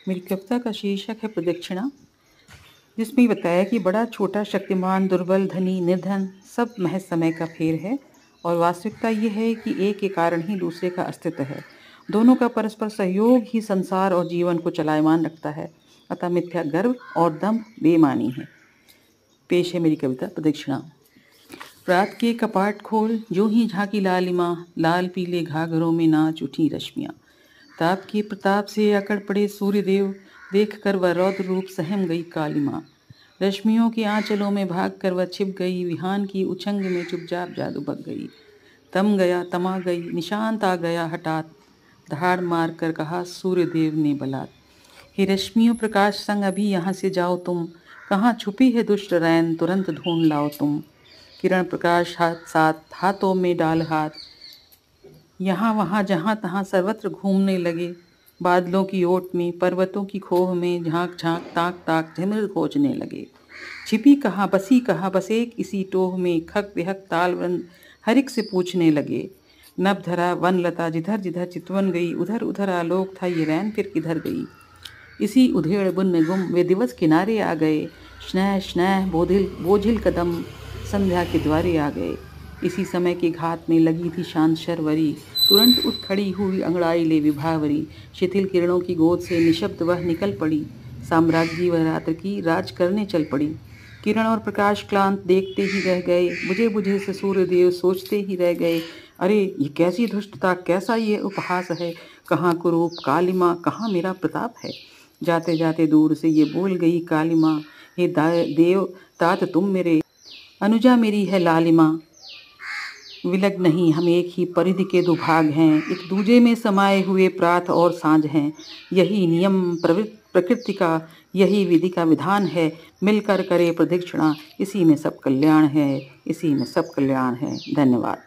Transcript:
मेरी कविता का शीर्षक है प्रदक्षिणा, जिसमें ये बताया कि बड़ा छोटा, शक्तिमान, दुर्बल, धनी, निर्धन सब महज समय का फेर है। और वास्तविकता ये है कि एक के कारण ही दूसरे का अस्तित्व है। दोनों का परस्पर सहयोग ही संसार और जीवन को चलायमान रखता है। अतः मिथ्या गर्व और दम्भ बेईमानी है। पेश है मेरी कविता प्रदक्षिणा। रात के कपाट खोल, यूं ही झांकी लालिमा, लाल पीले घाघरों में नाच उठी रश्मियाँ। ताप के प्रताप से अकड़ पड़े सूर्यदेव, देख कर वह रौद्र रूप सहम गई काली माँ। रश्मियों के आंचलों में भाग कर वह छिप गई, विहान की उछंग में चुपचाप जा दुबक गई। तम गया तमा गई, निशांत आ गया हठात, दहाड़ मार कर कहा सूर्यदेव ने बलात्। हे रश्मियों प्रकाश संग अभी यहाँ से जाओ तुम, कहाँ छुपी है दुष्ट रैन तुरंत ढूंढ लाओ तुम। किरण प्रकाश हाथ साथ हाथों में डाल हाथ, यहाँ वहाँ जहाँ तहाँ सर्वत्र घूमने लगे। बादलों की ओट में, पर्वतों की खोह में झांक झांक ताक ताक झिमिर खोजने लगे। छिपी कहाँ बसी कहाँ, बस एक इसी टोह में, खग बेहक ताल वृंद हरिक से पूछने लगे। नभ धरा वन लता जिधर जिधर चितवन गई, उधर उधर आलोक था ये रैन फिर किधर गई। इसी उधेड़ बुन में गुम वे दिवस किनारे आ गए, स्नेह स्नेह बोझिल कदम संध्या के द्वारे आ गए। इसी समय के घात में लगी थी शांत शर्वरी, तुरंत उठ खड़ी हुई अंगड़ाई ले विभावरी। शिथिल किरणों की गोद से निशब्द वह निकल पड़ी, साम्राज्ञी वह रात्र की राज करने चल पड़ी। किरण और प्रकाश क्लांत देखते ही रह गए, बुझे बुझे से सूर्यदेव सोचते ही रह गए। अरे ये कैसी धृष्टता, कैसा ये उपहास है, कहाँ कुरूप कालिमा, कहाँ मेरा प्रताप है। जाते जाते दूर से ये बोल गई कालिमा, हे देव तात तुम मेरे, अनुजा मेरी है लालिमा। विलग नहीं हम एक ही परिधि के दुभाग हैं, एक दूजे में समाये हुए प्रात और सांझ हैं। यही नियम प्रकृति का, यही विधि का विधान है, मिलकर करे प्रदक्षिणा, इसी में सब कल्याण है, इसी में सब कल्याण है। धन्यवाद।